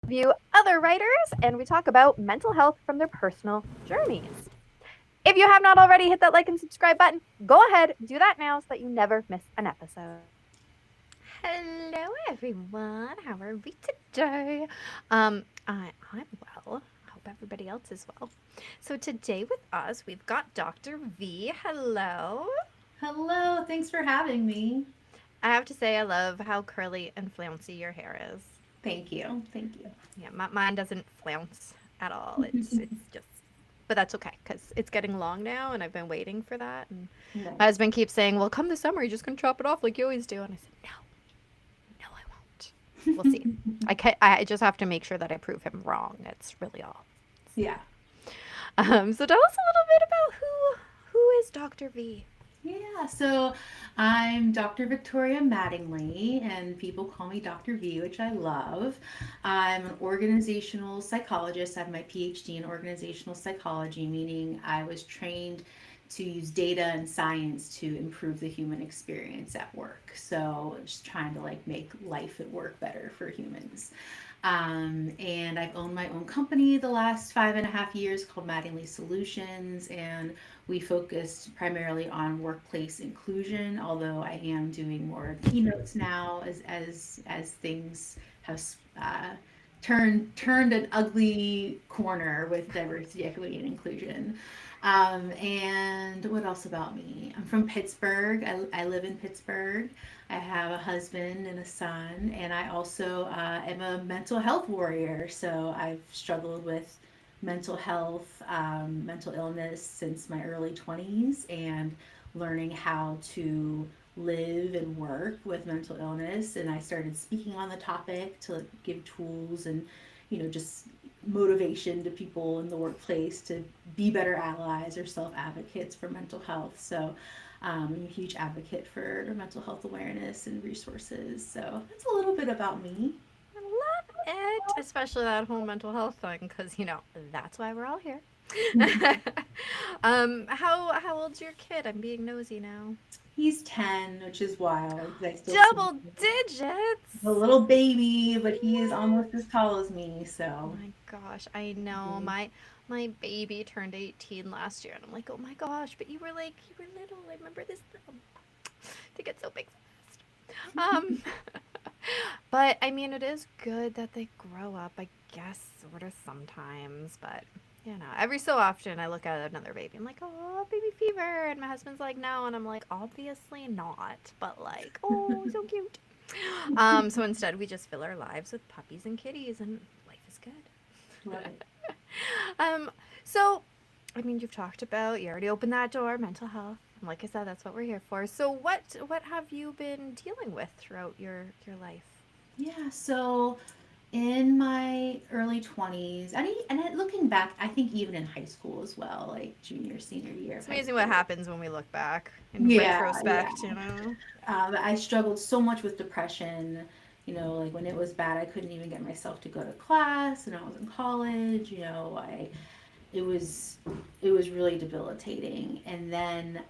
interview other writers, and we talk about mental health from their personal journeys. If you have not already hit that like and subscribe button, go ahead, do that now so that you never miss an episode. Hello, everyone. How are we today? I'm well. I hope everybody else is well. So today with us, we've got Dr. V. Hello. Hello, thanks for having me. I have to say, I love how curly and flouncy your hair is. Thank you. Thank Yeah, mine doesn't flounce at all. It's you. just, but that's okay because it's getting long now, and I've been waiting for that. And my Nice. husband keeps saying, "Well, come this summer, you're just gonna chop it off like you always do." And I said, "No, no, I won't. We'll see. I just have to make sure that I prove him wrong. That's really all." Yeah. So tell us a little bit about who is Dr. V. Yeah, so I'm Dr. Victoria Mattingly, and people call me Dr. V, which I love. I'm an organizational psychologist. I have my PhD in organizational psychology, meaning I was trained to use data and science to improve the human experience at work. So just trying to like make life at work better for humans. And I've owned my own company the last 5.5 years called Mattingly Solutions, and we focused primarily on workplace inclusion, although I am doing more keynotes now as things have turned an ugly corner with diversity, equity, and inclusion. And what else about me? I'm from Pittsburgh. I live in Pittsburgh. I have a husband and a son, and I also am a mental health warrior. So I've struggled with mental health, mental illness since my early 20s, and learning how to live and work with mental illness. And I started speaking on the topic to give tools and, just motivation to people in the workplace to be better allies or self advocates for mental health. So I'm a huge advocate for mental health awareness and resources. So that's a little bit about me. I love it, especially that whole mental health thing, because that's why we're all here. How old's your kid? I'm being nosy now. He's 10, which is wild because I still see him Double digits. a little baby, but he is almost as tall as me. Oh So my gosh, I know. mhm. My baby turned 18 last year, and I'm like, oh my gosh, but you were little. I remember this. To get so big so fast. But I mean, it is good that they grow up. I guess sort of sometimes, but every so often I look at another baby. I'm like, oh, baby fever, and my husband's like, no, and I'm like, obviously not, but like, oh, so cute. So instead, we just fill our lives with puppies and kitties, and life is good. Love it. Um, so, I mean, you've talked about you already opened that door, mental health. And like I said, that's what we're here for. So, what have you been dealing with throughout your life? Yeah, so in my early 20s, looking back, I think even in high school as well, like junior, senior year of It's high amazing what school. happens when we look back in Yeah, yeah. retrospect. I struggled so much with depression. Like when it was bad, I couldn't even get myself to go to class, and I was in college. It was it was really debilitating. And then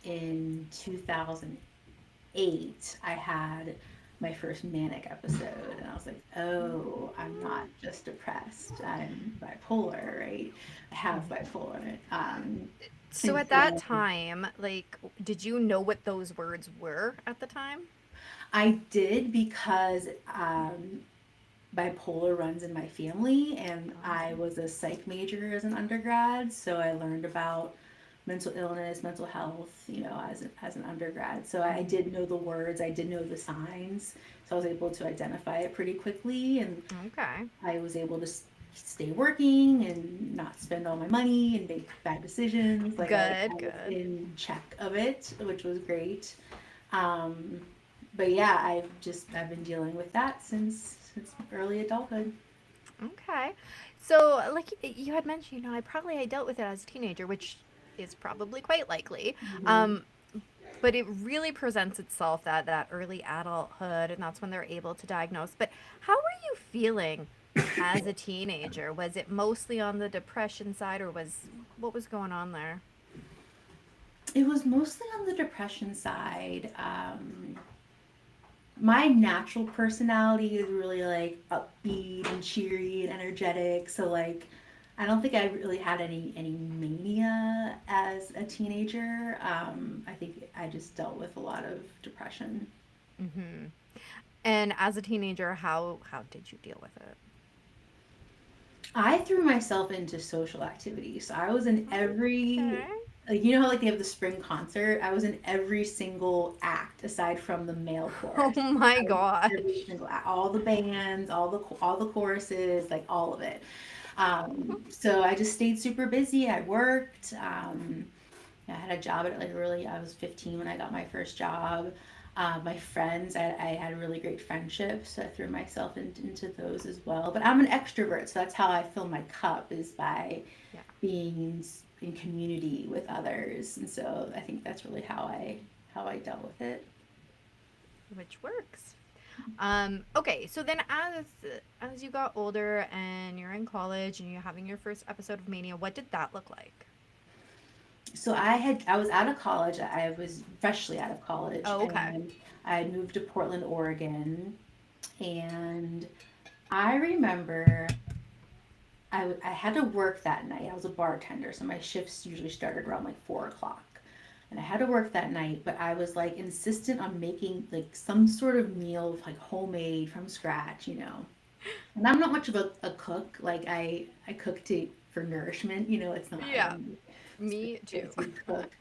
in 2008, I had my first manic episode, and I was like, oh, I'm not just depressed, I'm bipolar, right? I have bipolar. So And at that so time, like, did you know what those words were at the time? I did because bipolar runs in my family, and I Oh. was a psych major as an undergrad, so I learned about mental illness, mental health, as an undergrad. So I did know the words, I did know the signs, so I was able to identify it pretty quickly, and Okay. I was able to stay working and not spend all my money and make bad decisions. Like I Good, was good. in check of it, which was great. Um, but yeah, I've been dealing with that since early adulthood. Okay. So, like you had mentioned, I dealt with it as a teenager, which is probably quite likely. Mhm. Um, but it really presents itself that early adulthood, and that's when they're able to diagnose. But how were you feeling as a teenager? Was it mostly on the depression side, or what was going on there? It was mostly on the depression side. My natural personality is really like upbeat and cheery and energetic. So like, I don't think I really had any mania as a teenager. I think I just dealt with a lot of depression. Mm-hmm. And as a teenager, how did you deal with it? I threw myself into social activities. So I was in every, Okay. like, you know how like they have the spring concert? I was in every single act aside from the male Oh chorus. my I was in every gosh. single act, all the bands, all the choruses, like all of it. So I just stayed super busy. I worked. I had a job at like really, I was 15 when I got my first job. My friends, I had really great friendships, so I threw myself into those as well. But I'm an extrovert, so that's how I fill my cup is by Yeah, being in community with others. And so I think that's really how I dealt with it. which works. Okay, so then as you got older and you're in college and you're having your first episode of mania, what did that look like? So I was out of college. I was freshly out of college, Oh, okay. and I had moved to Portland, Oregon. And I remember I had to work that night. I was a bartender, so my shifts usually started around like 4 o'clock. And I had to work that night, but I was like insistent on making like some sort of meal, like homemade from scratch, you know. And I'm not much of a cook. Like I cook to for nourishment, you know. It's not I Yeah, don't me too. specifically cook.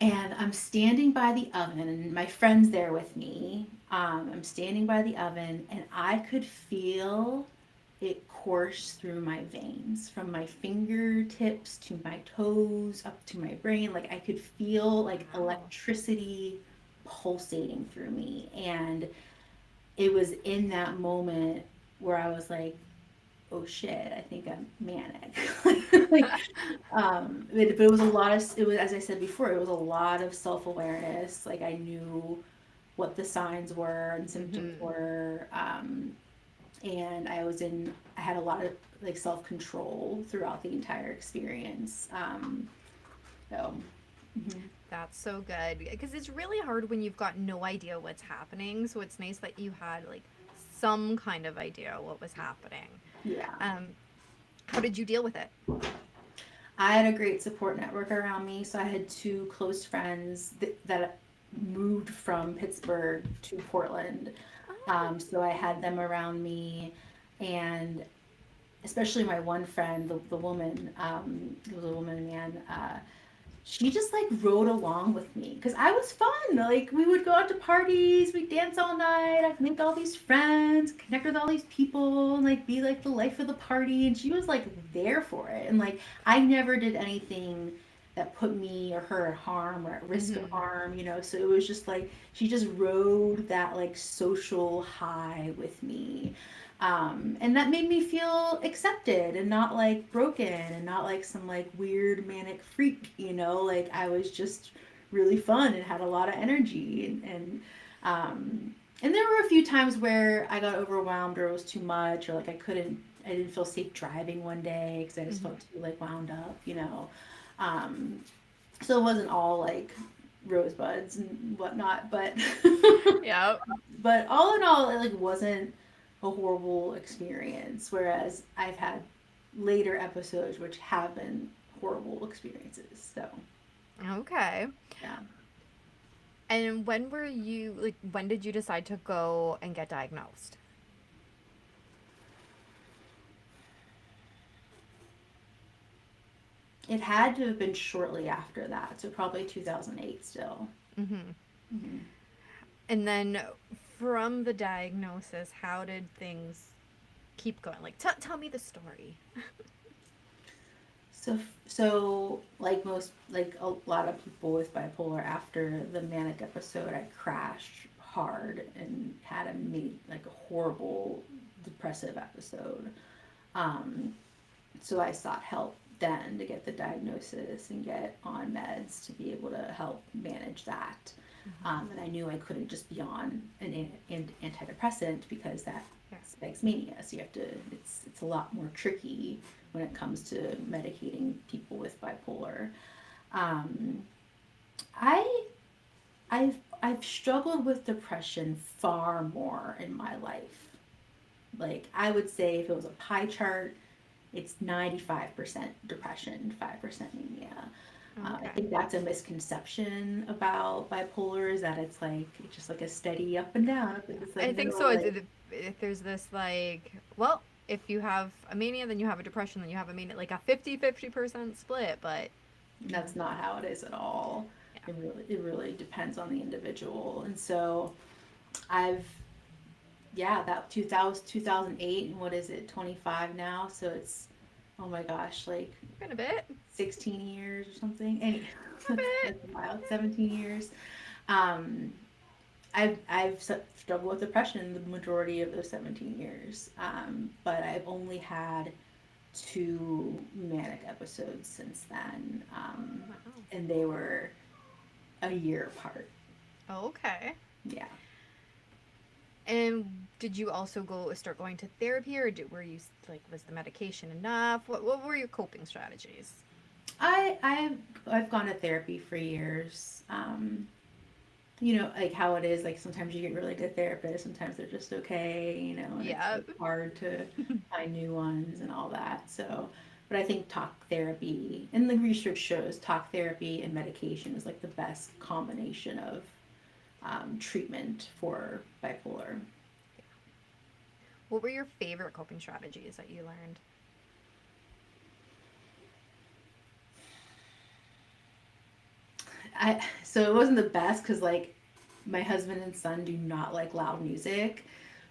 And I'm standing by the oven, and my friend's there with me. I'm standing by the oven, and I could feel it course through my veins from my fingertips to my toes up to my brain. Like I could feel like Wow. electricity pulsating through me. And it was in that moment where I was like, oh shit, I think I'm manic. like, but it was a lot of, it was, as I said before, it was a lot of self awareness. Like I knew what the signs were and symptoms Mm-hmm. were. And I had a lot of like self control throughout the entire experience. So, mhm. That's so good because it's really hard when you've got no idea what's happening. So it's nice that you had like some kind of idea what was happening. Yeah. Um, how did you deal with it? I had a great support network around me. So I had two close friends that moved from Pittsburgh to Portland. Oh. So I had them around me, and especially my one friend, the woman, it was a woman and man, she just like rode along with me because I was fun. Like we would go out to parties, we'd dance all night, I'd make all these friends, connect with all these people, and like be like the life of the party. And she was like there for it. And like I never did anything that put me or her at harm or at risk of Mm-hmm. harm, you know. So it was just like she just rode that like social high with me. And that made me feel accepted and not like broken and not like some like weird manic freak, you know, like I was just really fun and had a lot of energy and there were a few times where I got overwhelmed or it was too much or like I didn't feel safe driving one day because I just Mm-hmm. felt too like wound up, you know. Um, so it wasn't all like rosebuds and whatnot, but Yeah. but all in all, it like wasn't a horrible experience. Whereas I've had later episodes which have been horrible experiences. So Okay. yeah, And when were you like when did you decide to go and get diagnosed? it had to have been shortly after that. So probably 2008 still. Mm-hmm. Mhm. And then from the diagnosis, how did things keep going? Like tell me the story. So like most like a lot of people with bipolar, after the manic episode, I crashed hard and had like a horrible depressive episode. Um, so I sought help then to get the diagnosis and get on meds to be able to help manage that. Mm-hmm. And I knew I couldn't just be on an antidepressant because that Yeah. spikes mania. So you have to. It's a lot more tricky when it comes to medicating people with bipolar. Um, I I've struggled with depression far more in my life Like, I would say if it was a pie chart, it's 95% depression, 5% mania. I Okay. think that's a misconception about bipolar, is that it's like it's just like a steady up and down. It's I like, think no, so. like If there's this like, well, if you have a mania, then you have a depression, then you have a mania, like a 50-50% split. But that's not how it is at all. yeah. It really depends on the individual. And so I've yeah, that 2008, and what is it, 25 now? So it's, oh my gosh, like Been a bit. 16 years or something. And A bit. that's wild, 17 years. Um, I've struggled with depression the majority of those 17 years, but I've only had two manic episodes since then, Wow. and they were a year apart. Okay. Yeah. And did you also start going to therapy, or were you like, was the medication enough? What were your coping strategies? I've gone to therapy for years. Like how it is, like sometimes you get really good therapists, sometimes they're just okay, and it's Yeah. like hard to find new ones and all that. So, but I think talk therapy, and the research shows talk therapy and medication is like the best combination of treatment for bipolar. What were your favorite coping strategies that you learned? So it wasn't the best because like my husband and son do not like loud music,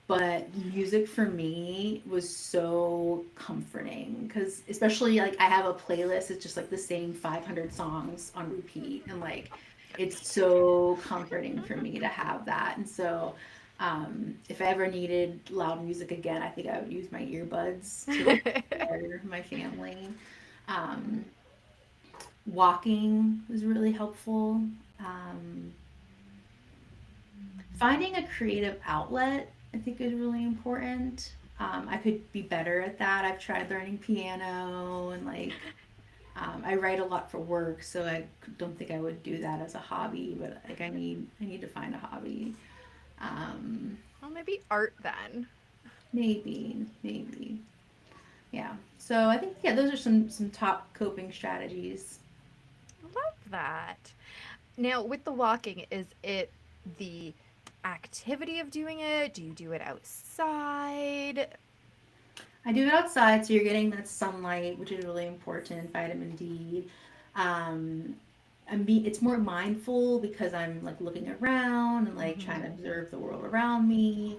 but music for me was so comforting because especially like I have a playlist, it's just like the same 500 songs on repeat, and like it's so comforting for me to have that. And so if I ever needed loud music again, I think I would use my earbuds to like inspire my family. um, Walking was really helpful. um, Finding a creative outlet, I think, is really important. I could be better at that. I've tried learning piano, and like I write a lot for work, so I don't think I would do that as a hobby. But like I need to find a hobby. Um, Well, maybe art then. maybe, yeah. So I think, yeah, those are some top coping strategies. Love that. Now, with the walking, is it the activity of doing it? Do you do it outside? I do it outside, so you're getting that sunlight, which is really important, vitamin D. Um, it's more mindful because I'm like looking around and like trying to Hmm. observe the world around me.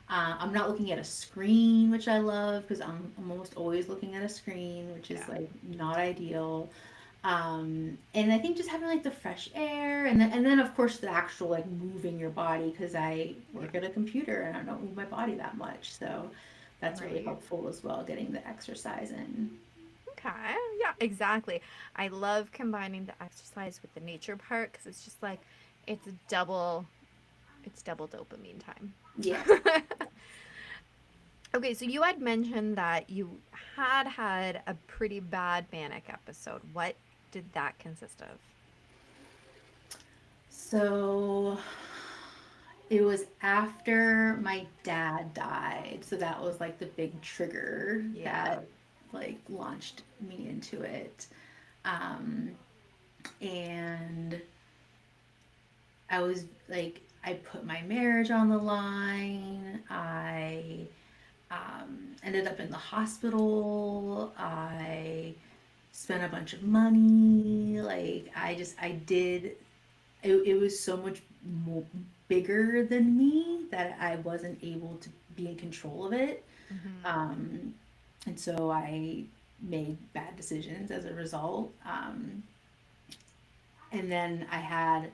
I'm not looking at a screen, which I love because I'm almost always looking at a screen, which is Yeah. like not ideal. And I think just having like the fresh air, and then of course the actual like moving your body, because I Yeah. work at a computer and I don't move my body that much. So that's really Right. helpful as well, getting the exercise in. Okay. Yeah, exactly. I love combining the exercise with the nature part because it's just like it's double it's double dopamine time. Yeah. Okay, so you had mentioned that you had a pretty bad manic episode. What did that consist of? So it was after my dad died. So that was like the big trigger Yeah. that like launched me into it. Um, and I was like, I put my marriage on the line. I ended up in the hospital. I spent a bunch of money. Like, I did, it was so much more bigger than me that I wasn't able to be in control of it. Hmm. Um, and so I made bad decisions as a result. And then I had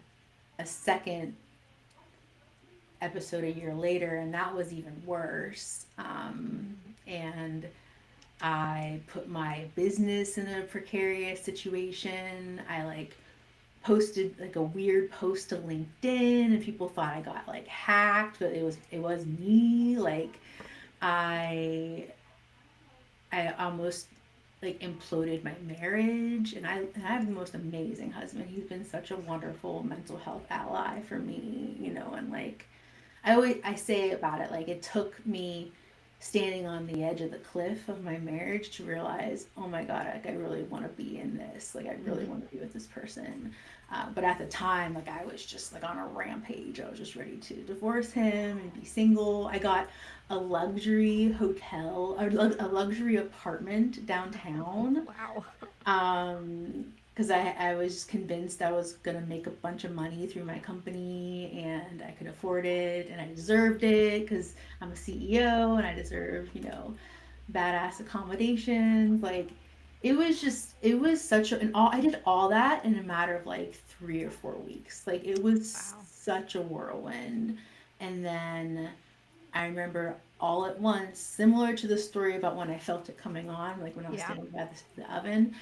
a second episode a year later, and that was even worse. And I put my business in a precarious situation. I like posted like a weird post to LinkedIn, and people thought I got like hacked, but it was me. Like I I almost like imploded my marriage, and I have the most amazing husband. He's been such a wonderful mental health ally for me, and like I say about it, like it took me standing on the edge of the cliff of my marriage to realize, oh my God, like I really want to be in this. Like I really want to be with this person. But at the time, like I was just like on a rampage. I was just ready to divorce him and be single. I got a luxury hotel, a luxury apartment downtown. Wow. Because I was convinced I was gonna make a bunch of money through my company and I could afford it and I deserved it because I'm a CEO and I deserve, badass accommodations. Like it was such a, and all, I did all that in a matter of like 3 or 4 weeks. Like it was Wow. such a whirlwind. And then I remember all at once, similar to the story about when I felt it coming on, like when I was Yeah. standing by the oven,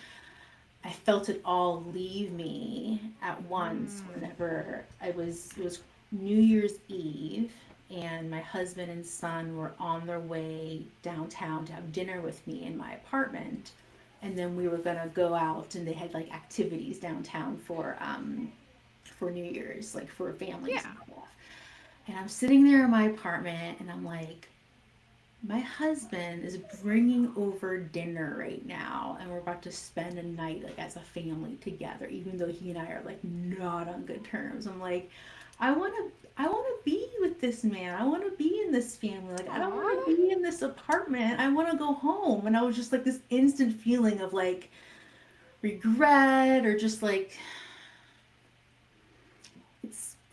I felt it all leave me at once Mm. whenever it was New Year's Eve and my husband and son were on their way downtown to have dinner with me in my apartment. And then we were gonna go out and they had like activities downtown for New Year's, like for families Yeah. and stuff. And I'm sitting there in my apartment and I'm like, my husband is bringing over dinner right now, and we're about to spend a night like as a family together, even though he and I are like not on good terms. I'm like, I want to be with this man. I want to be in this family. Like, I don't want Aw. to be in this apartment. I want to go home. And I was just like this instant feeling of like regret or just like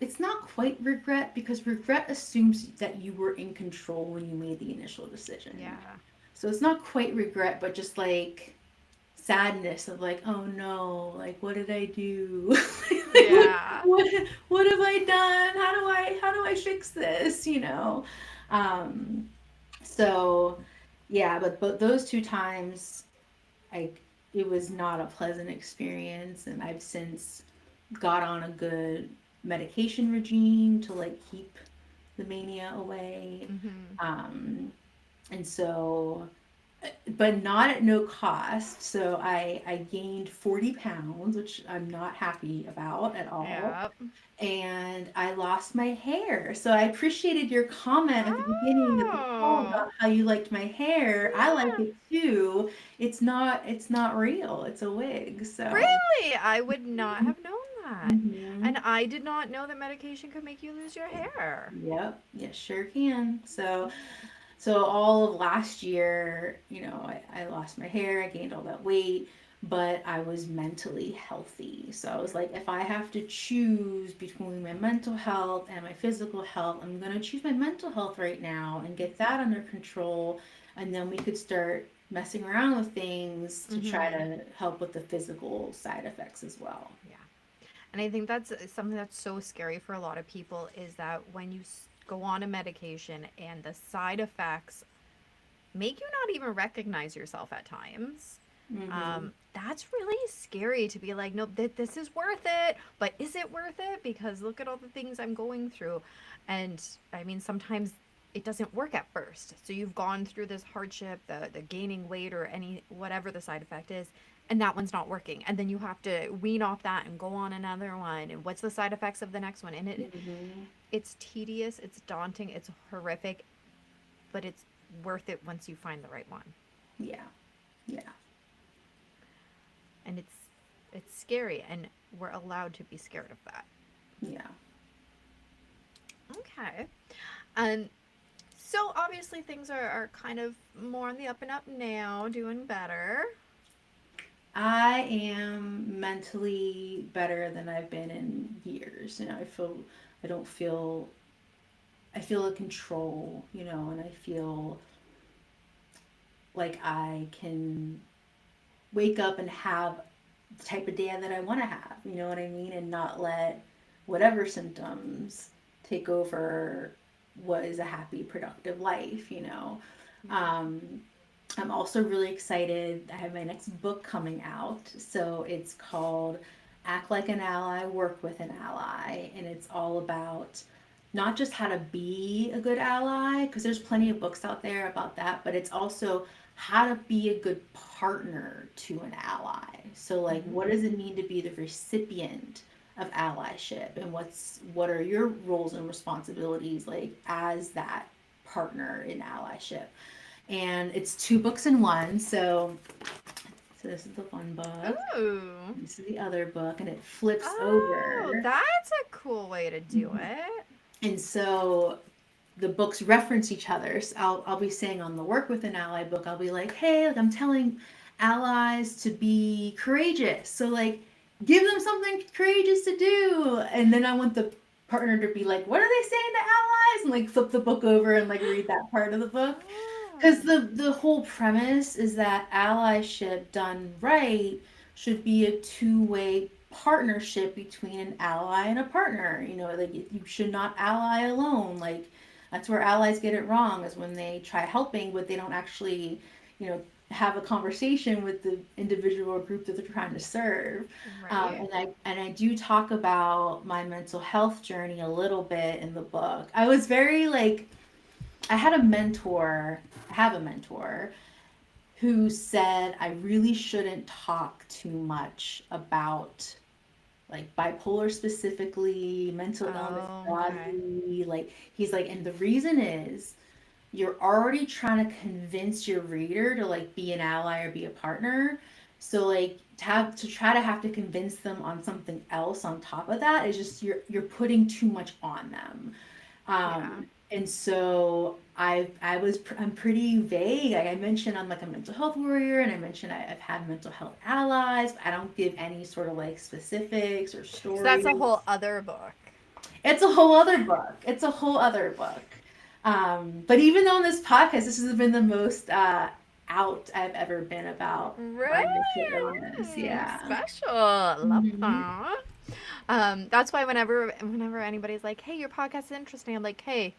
it's not quite regret because regret assumes that you were in control when you made the initial decision. Yeah. So it's not quite regret, but just like sadness of like, oh no, like what did I do? Like Yeah. what have I done? How do I fix this? Um, so yeah, but those two times, like it was not a pleasant experience, and I've since got on a good medication regime to like keep the mania away. Mm-hmm. Um, and so, but not at no cost. So I gained 40 pounds, which I'm not happy about at all. Yeah. And I lost my hair. So I appreciated your comment at the beginning of the call Oh. about how you liked my hair. I like Yeah. it too. It's not real. It's a wig. So, Really? I would not have known that. hmm And I did not know that medication could make you lose your hair. yep, yes, sure can. So all of last year, I lost my hair, I gained all that weight, but I was mentally healthy. So I was like, if I have to choose between my mental health and my physical health, I'm going to choose my mental health right now and get that under control. And then we could start messing around with things to try Mm-hmm. to help with the physical side effects as well. Yeah. And I think that's something that's so scary for a lot of people is that when you go on a medication and the side effects make you not even recognize yourself at times. Hmm That's really scary to be like, no, this is worth it, but is it worth it? Because look at all the things I'm going through. And I mean, sometimes it doesn't work at first. So you've gone through this hardship, the gaining weight or any, whatever the side effect is, and that one's not working. And then you have to wean off that and go on another one. And what's the side effects of the next one? And hmm it's tedious, it's daunting, it's horrific, but it's worth it once you find the right one. Yeah. Yeah. And it's scary and we're allowed to be scared of that. Yeah. Okay. Um so obviously things are kind of more on the up and up now, doing better. I am mentally better than I've been in years. I don't feel, I feel in control, and I feel like I can wake up and have the type of day that I want to have, you know what I mean? And not let whatever symptoms take over what is a happy, productive life. Um, I'm also really excited. I have my next book coming out. So it's called Act Like an Ally, Work with an Ally. And it's all about not just how to be a good ally, because there's plenty of books out there about that, but it's also how to be a good partner to an ally. So like what Mm-hmm. does it mean to be the recipient of allyship and what are your roles and responsibilities like as that partner in allyship. and it's 2 books in one. So this is the one book. Ooh. This is the other book, and it flips Oh, over. that's a cool way to do Mhm. it. And so the books reference each other. So I'll be saying on the Work with an Ally book, I'll be like, hey, like I'm telling allies to be courageous. So like give them something courageous to do. And then I want the partner to be like, what are they saying to allies? And like flip the book over and like read that part of the book. Because Oh. the whole premise is that allyship done right should be a two-way partnership between an ally and a partner. You know, like you should not ally alone. Like that's where allies get it wrong is when they try helping, but they don't actually, you know, have a conversation with the individual or group that they're trying to serve. Right. And I do talk about my mental health journey a little bit in the book. I was very like I had a mentor, I have a mentor who said I really shouldn't talk too much about like bipolar specifically, mental illness Oh, okay. broadly. Like he's like, and the reason is you're already trying to convince your reader to like be an ally or be a partner. So like to try to have to convince them on something else on top of that is just you're putting too much on them. Yeah. And so I'm pretty vague. Like I mentioned, I'm like a mental health warrior, and I mentioned I've had mental health allies. But I don't give any sort of like specifics or So that's stories. a whole other book. It's a whole other book. It's a whole other book. But even though on this podcast, this has been the most out I've ever been about Really? my mental illness. Yeah. Special. Love Hmm. that. That's why whenever anybody's like, "Hey, your podcast is interesting," I'm like, "Hey,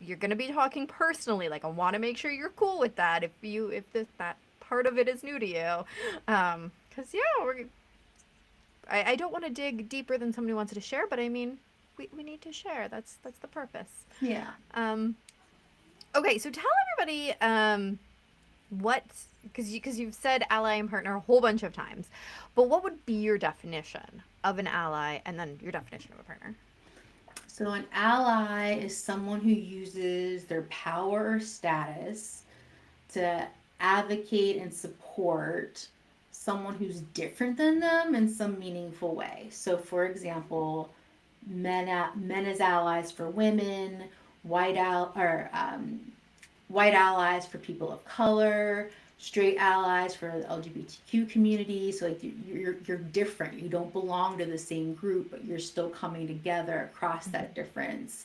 you're gonna be talking personally. Like, I want to make sure you're cool with that. If that part of it is new to you, because yeah, I don't want to dig deeper than somebody wants to share, but I mean, we need to share. That's the purpose. Yeah. Um, okay, so tell everybody what because you've said ally and partner a whole bunch of times, but what would be your definition of an ally, and then your definition of a partner? So an ally is someone who uses their power or status to advocate and support someone who's different than them in some meaningful way. So, for example, men as allies for women, white al- or white allies for people of color, straight allies for the LGBTQ community. So like you're different. You don't belong to the same group, but you're still coming together across that difference.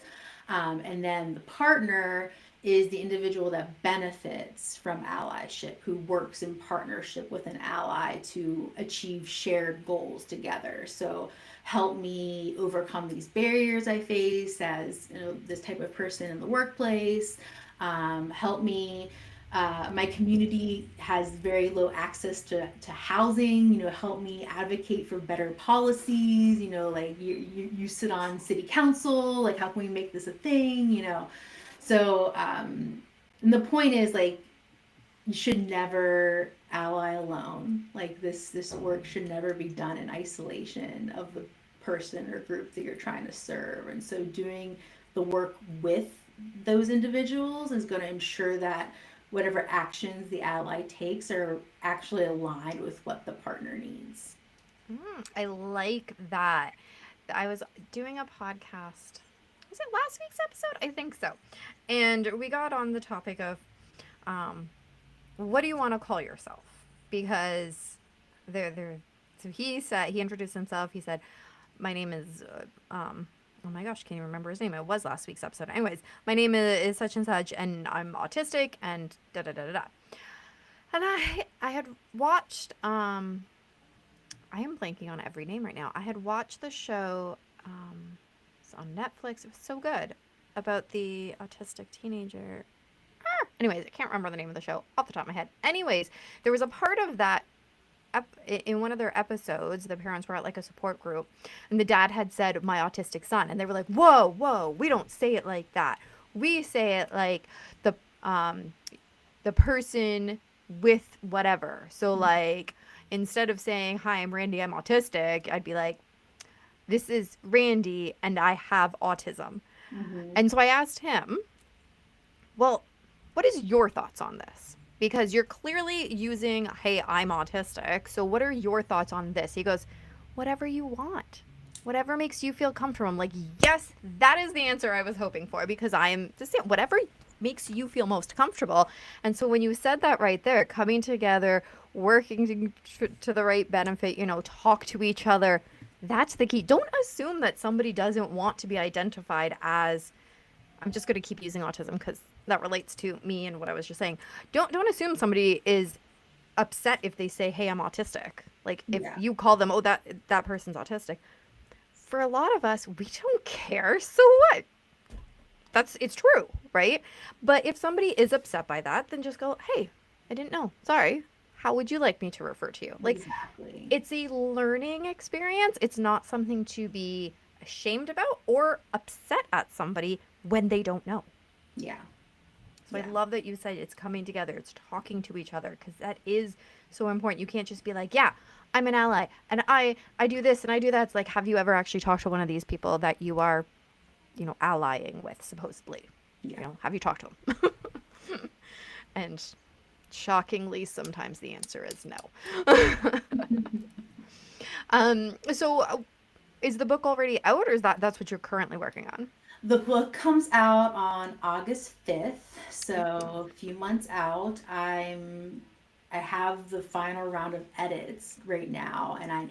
And then the partner is the individual that benefits from allyship, who works in partnership with an ally to achieve shared goals together. So help me overcome these barriers I face as this type of person in the workplace. Help me. My community has very low access to housing. Help me advocate for better policies. Like you sit on city council. Like, how can we make this a thing? So, and the point is, like, you should never ally alone. Like, this work should never be done in isolation of the person or group that you're trying to serve. And so, doing the work with those individuals is going to ensure that whatever actions the ally takes are actually aligned with what the partner needs. I like that. I was doing a podcast. Was it last week's episode? I think so. And we got on the topic of um, what do you want to call yourself? Because there. So he introduced himself. He said, "My name is oh my gosh, can't even remember his name. It was last week's episode. Anyways, my name is such and such, and I'm autistic, and da da da da da." And I had watched I am blanking on every name right now. I had watched the show it's on Netflix. It was so good about the autistic teenager. Anyways, I can't remember the name of the show off the top of my head. Anyways, there was a part of that in one of their episodes, the parents were at like a support group, and the dad had said, "My autistic son," and they were like, "Whoa, whoa, we don't say it like that. We say it like the um the person with whatever." So like instead of saying, "Hi, I'm Randy, I'm autistic," I'd be like, "This is Randy, and I have autism." Mm-hmm. And so I asked him, "Well, what is your thoughts on this? Because you're clearly using, hey, I'm autistic. So what are your thoughts on this? He goes, whatever you want. Whatever makes you feel comfortable. I'm like, yes, that is the answer I was hoping for, because I am the same. Whatever makes you feel most comfortable. And so when you said that right there, coming together, working to the right benefit, talk to each other, that's the key. Don't assume that somebody doesn't want to be identified as, I'm just going to keep using autism because that relates to me and what I was just saying. Don't assume somebody is upset if they say, hey, I'm autistic. Like if you call them, oh, that person's autistic. For a lot of us, we don't care. So what? It's true, right? But if somebody is upset by that, then just go, hey, I didn't know. Sorry. How would you like me to refer to you? Like, Exactly. it's a learning experience. It's not something to be ashamed about or upset at somebody when they don't know. Yeah. So I love that you said it's coming together. It's talking to each other, because that is so important. You can't just be like, yeah, I'm an ally and I do this and I do that. It's like, have you ever actually talked to one of these people that you are, allying with, supposedly? Yeah. Have you talked to them? And shockingly, sometimes the answer is no. So is the book already out, or is that's what you're currently working on? The book comes out on August 5th, so a few months out. I have the final round of edits right now, and I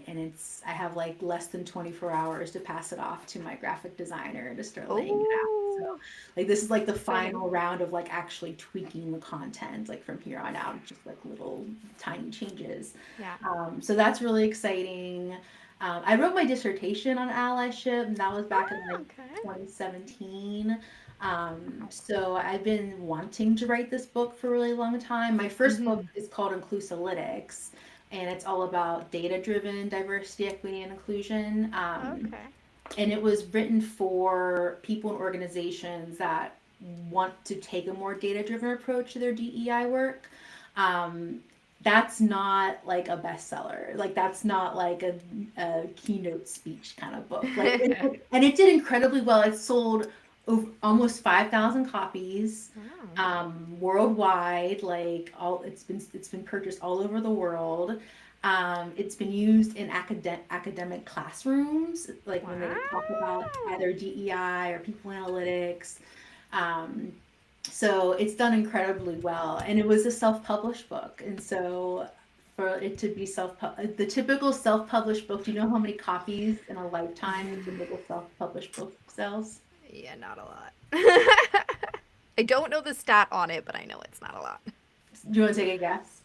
have like less than 24 hours to pass it off to my graphic designer to start laying it out. So like this is like the final round of like actually tweaking the content, like from here on out, just like little tiny changes. Yeah. So that's really exciting. I wrote my dissertation on allyship, and that was back in like 2017. So I've been wanting to write this book for a really long time. My first book is called Inclusalytics, and it's all about data-driven diversity, equity, and inclusion. And it was written for people and organizations that want to take a more data-driven approach to their DEI work. That's not like a bestseller. Like that's not like a keynote speech kind of book. Like, and it did incredibly well. It sold over almost 5,000 copies worldwide. Like it's been purchased all over the world. It's been used in academic classrooms, like when they talk about either DEI or people analytics. So it's done incredibly well, and it was a self-published book. And so for it to be the typical self-published book, do you know how many copies in a lifetime a typical self-published book sells? Yeah, not a lot. I don't know the stat on it, but I know it's not a lot. Do you want to take a guess?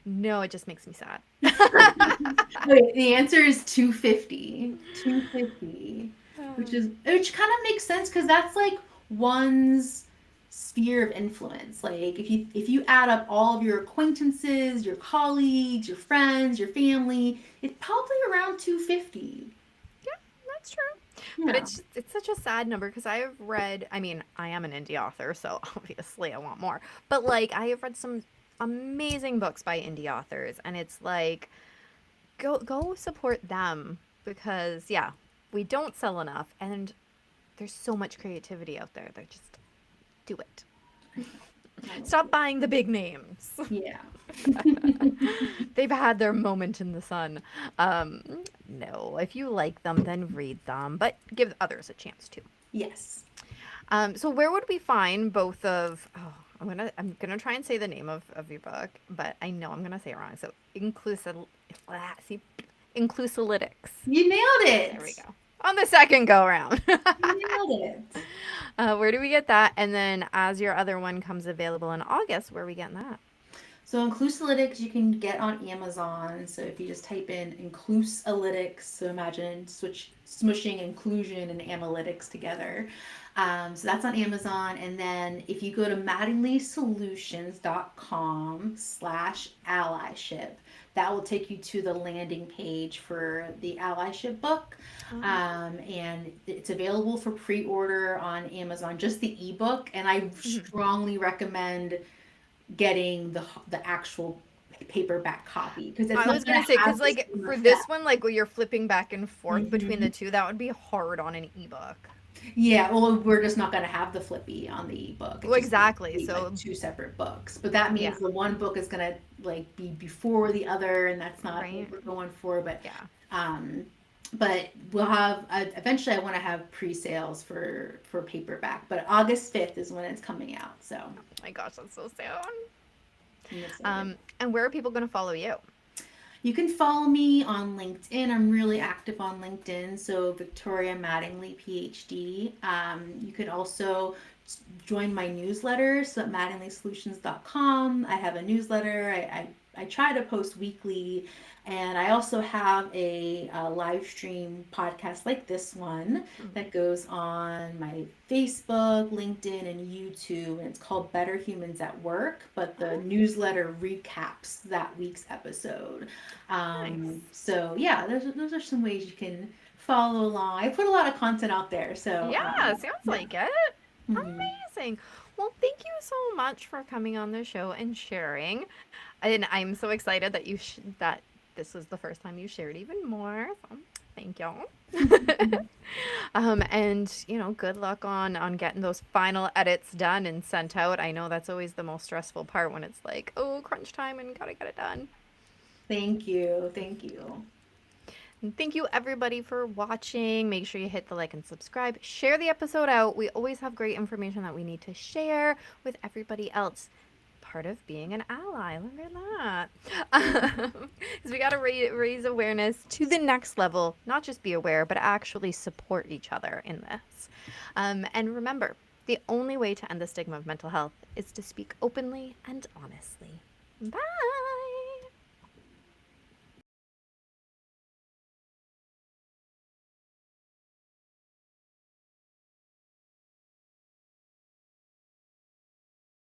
No, it just makes me sad. Okay, the answer is 250. 250, which kind of makes sense, because that's like one's sphere of influence. Like if you add up all of your acquaintances, your colleagues, your friends, your family, it's probably around 250. Yeah, that's true. Yeah. But it's such a sad number, because I have read, I mean, I am an indie author, so obviously I want more. But like I have read some amazing books by indie authors, and it's like go support them, because we don't sell enough, and there's so much creativity out there. They're just do it. Stop buying the big names. Yeah. They've had their moment in the sun. No, if you like them, then read them, but give others a chance too. Yes. So where would we find both of, I'm gonna try and say the name of your book, but I know I'm gonna say it wrong. So Inclusalytics. You nailed it. There we go. On the second go around. You nailed it. Where do we get that? And then as your other one comes available in August, where are we getting that? So Inclusalytics you can get on Amazon. So if you just type in Inclusalytics, so imagine smushing inclusion and analytics together. So that's on Amazon. And then if you go to mattinglysolutions.com/allyship, that will take you to the landing page for the allyship book. And it's available for pre-order on Amazon, just the ebook. And I strongly recommend getting the actual paperback copy, because I was gonna say, because like for this one, like when you're flipping back and forth between the two, that would be hard on an ebook. Yeah, well, we're just not going to have the flippy on the ebook. It's Well, just going to exactly. be like So, two separate books. But that yeah, means the one book is going to like be before the other, and that's not what right? we're going for. Yeah. Um, but we'll have eventually. I want to have pre-sales for paperback, but August 5th is when it's coming out. So Oh my gosh, that's so soon. I'm excited. And where are people going to follow you? You can follow me on LinkedIn. I'm really active on LinkedIn. So Victoria Mattingly, PhD. You can also join my newsletter. So at mattinglysolutions.com. I have a newsletter. I try to post weekly. And I also have a live stream podcast like this one that goes on my Facebook, LinkedIn, and YouTube. And it's called Better Humans at Work. But the newsletter recaps that week's episode. Nice. So yeah, those are some ways you can follow along. I put a lot of content out there, so Yeah, sounds yeah. like it. Mhm. Amazing. Well, thank you so much for coming on the show and sharing. And I'm so excited that that this was the first time you shared even more. So thank you. And good luck on getting those final edits done and sent out. I know that's always the most stressful part when it's like, oh, crunch time and gotta get it done. Thank you, thank you. And thank you everybody for watching. Make sure you hit the like and subscribe. Share the episode out. We always have great information that we need to share with everybody else. Part of being an ally. Look at that. Because we got to raise awareness to the next level. Not just be aware, but actually support each other in this. And remember, the only way to end the stigma of mental health is to speak openly and honestly. Bye.